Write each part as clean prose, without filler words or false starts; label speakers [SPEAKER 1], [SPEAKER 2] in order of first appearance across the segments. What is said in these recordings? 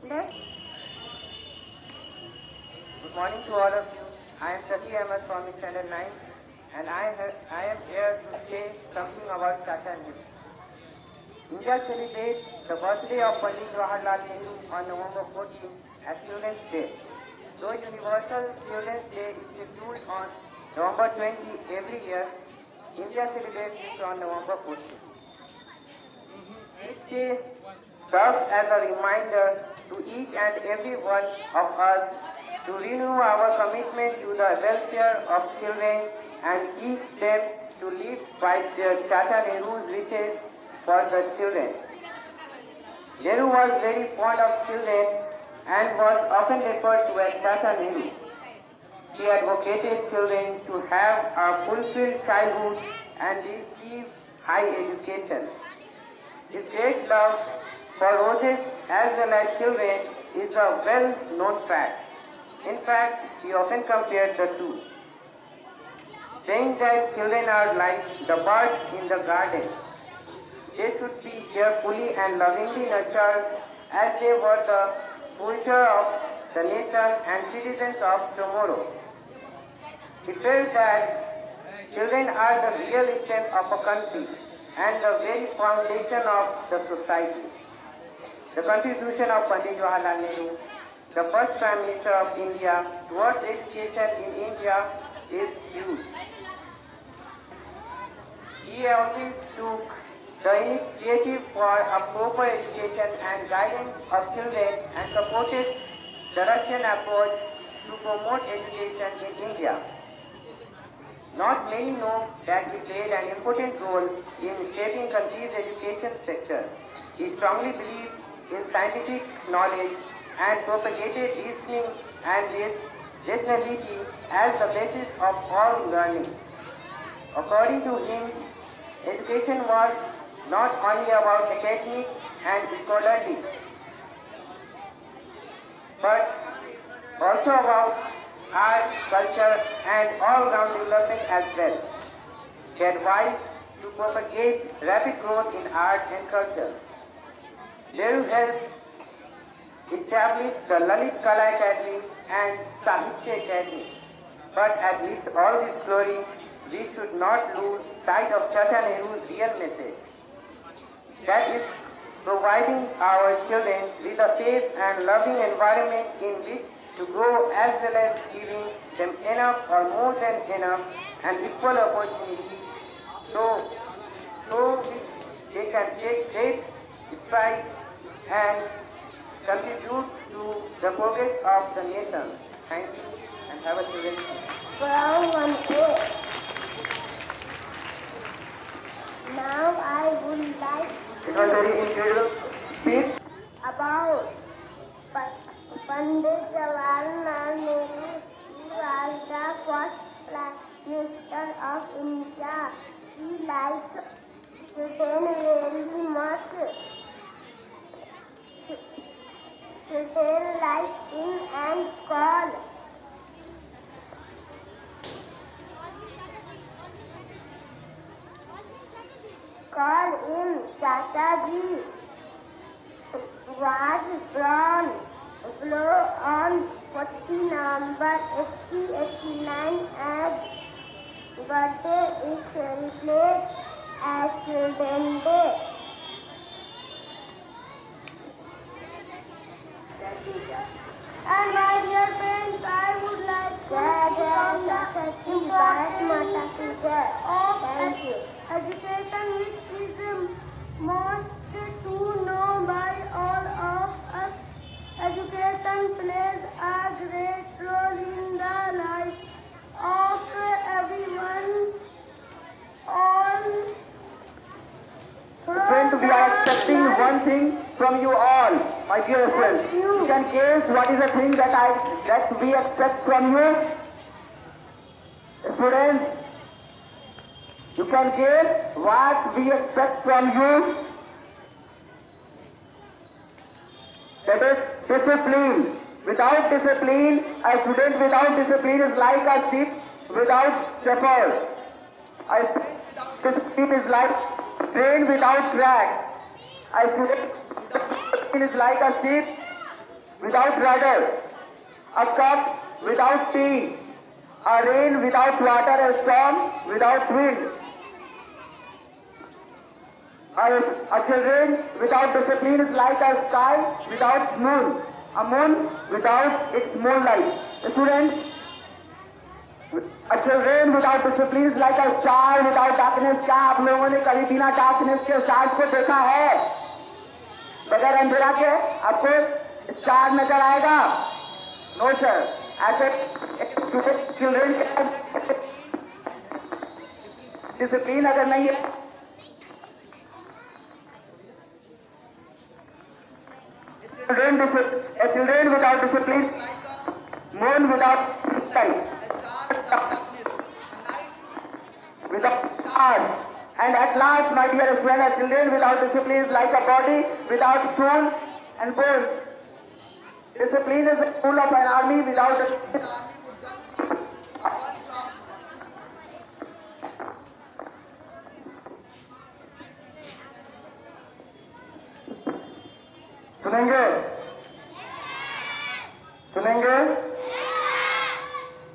[SPEAKER 1] Let's
[SPEAKER 2] Good morning to all of you. I am Sati Ahmed from Standard 9 and I am here to say something about Tata Nehru. India celebrates the birthday of Pandit Jawaharlal Nehru on November 14 as Children's Day. Though Universal Children's Day is scheduled on November 20 every year, India celebrates it on November 14. This day serves as a reminder to each and every one of us to renew our commitment to the welfare of children and teach them to live by their Tata Nehru's wishes for the children. Nehru was very fond of children and was often referred to as Tata Nehru. He advocated children to have a fulfilled childhood and receive high education. His great love for roses as well as children is a well-known fact. In fact, he often compared the two, saying that children are like the birds in the garden. They should be carefully and lovingly nurtured as they were the future of the nation and citizens of tomorrow. He felt that children are the real strength of a country and the very foundation of the society. The contribution of Pandit Jawaharlal Nehru, the first Prime Minister of India, towards education in India is huge. He always took the initiative for a proper education and guidance of children and supported the Russian approach to promote education in India. Not many know that he played an important role in shaping country's education sector. He strongly believed in scientific knowledge and propagated reasoning and rationality as the basis of all learning. According to him, education was not only about academic and scholarly, but also about art, culture, and all-round development as well. He advised to propagate rapid growth in art and culture. Nehru helped establish the Lalit Kala Academy and Sahitya Academy. But amidst all this glory, we should not lose sight of Tata Nehru's real message. That is providing our children with a safe and loving environment in which to grow as well as giving them enough or more than enough and equal opportunities so they can take great strides and contribute to the progress of the nation. Thank you and have a children's day.
[SPEAKER 1] from 1A. Now I would like
[SPEAKER 2] It was very incredible speech.
[SPEAKER 1] about Pandit Jawaharlal Nehru. He was the first Prime Minister of India. He liked children very much. Children like him and call him Chataji. Was born on 14 November 1889 and birthday is celebrated as Children's Day. And my dear parents, I would like to inform the importance of education, which is the most to know by all of us. Education plays a great role in the life of everyone. All
[SPEAKER 2] Friend, we are expecting one thing from you all, my dear friends. You can guess what is the thing that we expect from you? Students, you can guess what we expect from you? That is discipline. Without discipline, a student without discipline is like a ship without shepherd. A discipline is like train without track. A student is like a ship without rudder, a cup without tea, a rain without water, a storm without wind, a children without discipline is like a sky without moon, a moon without its moonlight. Students, a children without discipline is like a star without darkness. क्या आप लोगों ने कभी बिना darkness के stars को देखा है? बगैर अंधेरा के आपको स्टार नजर आएगा? No sir. ऐसे चिल्ड्रेन डिसिप्लिन अगर नहीं है, children without discipline, moon without sun, without stars. And at last, my dear friends, children without discipline is like a body without soul and bones. Discipline is the soul of an army without a सुनेंगे? सुनेंगे?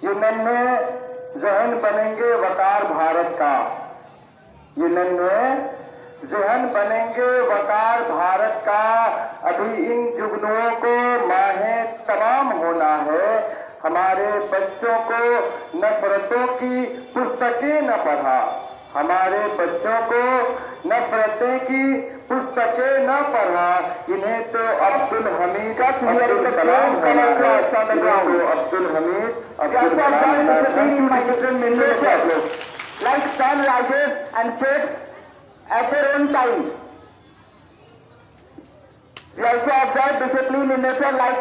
[SPEAKER 2] ये नन्हे जहन बनेंगे वकार भारत का, ये नन्हे जहन बनेंगे वकार भारत का। अभी इन जुगनुओं को माहे तमाम होना है। हमारे बच्चों को नफरतों की पुस्तकें न पढ़ा, हमारे बच्चों को नफरतें की पुस्तकें न पढ़ा। इन्हें तो Abdul Hamid Abdul Hamid like sun rises and sets at their own time. We also observe discipline in nature like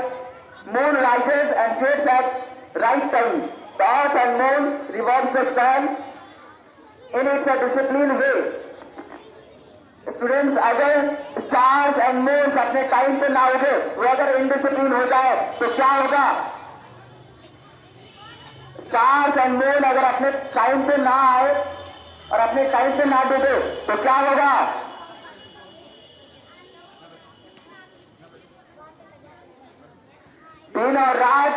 [SPEAKER 2] moon rises and sets at right time. The earth and moon revolves the sun in its disciplined way. Students, अगर stars and moons अपने time पे ना उठे, वो अगर indiscipline हो जाए तो क्या होगा? स्टार्स एंड मून अगर अपने टाइम पे ना आए और अपने टाइम पे ना डूबे तो क्या होगा? दिन और रात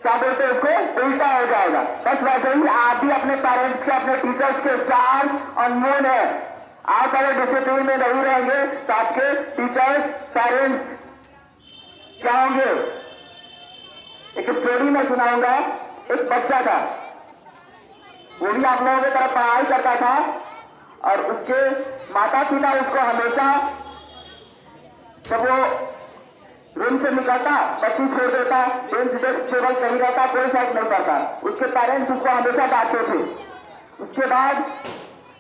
[SPEAKER 2] क्या बोलते हैं उसको, उल्टा हो जाएगा। बस वैसे ही आप भी अपने पेरेंट्स के, अपने टीचर्स के स्टार और मून है। आप अगर डिसिप्लिन में नहीं रहेंगे तो आपके टीचर्स, पेरेंट्स क्या होंगे? एक स्टोरी में सुनाऊंगा। एक बच्चा था, वो भी आप लोगों की तरफ पढ़ाई करता था और उसके माता पिता उसको हमेशा जब वो रूम से निकलता बच्ची छोड़ देता, बेंच डेस्क टेबल कहीं रहता, कोई साइड नहीं करता। उसके पेरेंट्स उसको हमेशा डांटते थे। उसके बाद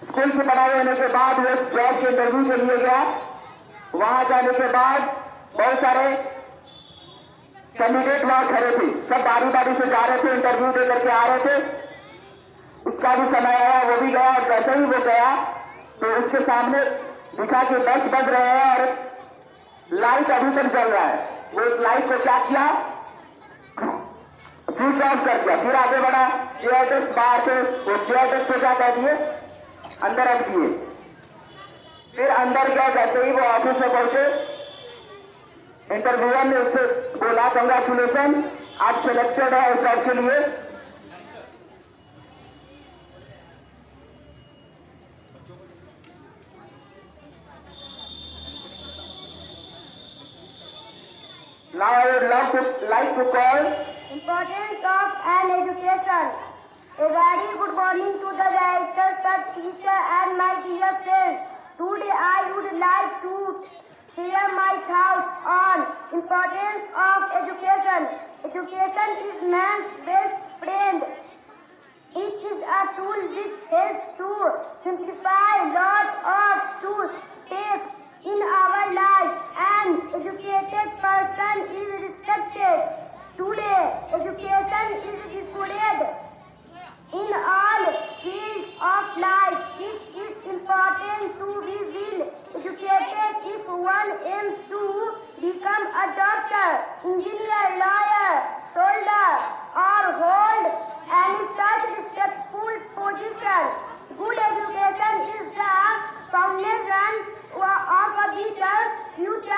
[SPEAKER 2] स्कूल से पढ़ाई होने के बाद वो जॉब के इंटरव्यू के लिए गया। वहां जाने के बाद बहुत सारे कैंडिडेट वहां खड़े थे, सब बारी बारी से जा रहे थे, इंटरव्यू दे करके आ रहे थे। उसका भी समय आया, वो भी गया और जैसे ही वो गया तो उसके सामने दिखा कि 10 बज रहे हैं और लाइट अभी तक जल रहा है। वो इस लाइट को क्या किया, स्विच ऑफ कर दिया। फिर आगे बढ़ा, चेयर डेस्क बाहर से वो चेयर डेस्क को क्या कर दिए, अंदर रख दिए। फिर अंदर गया, जैसे ही वो ऑफिस में पहुंचे, इंटरव्यूअर ने उससे बोला कंग्रेचुलेशन, आप सिलेक्टेड है इस जॉब के लिए। Now I would like to call
[SPEAKER 1] Importance of an education. A very good morning to the director, the teacher and my dear friends. Today I would like to share my thoughts on importance of education. Education is man's best friend. It is a tool which helps to simplify lots of steps in our life. An educated person is respected. Today, education is required in all fields of life. It is important to be well educated if one aims to become a doctor, engineer, lawyer, soldier, or hold any such respectful position. Good education is the foundation of a better future.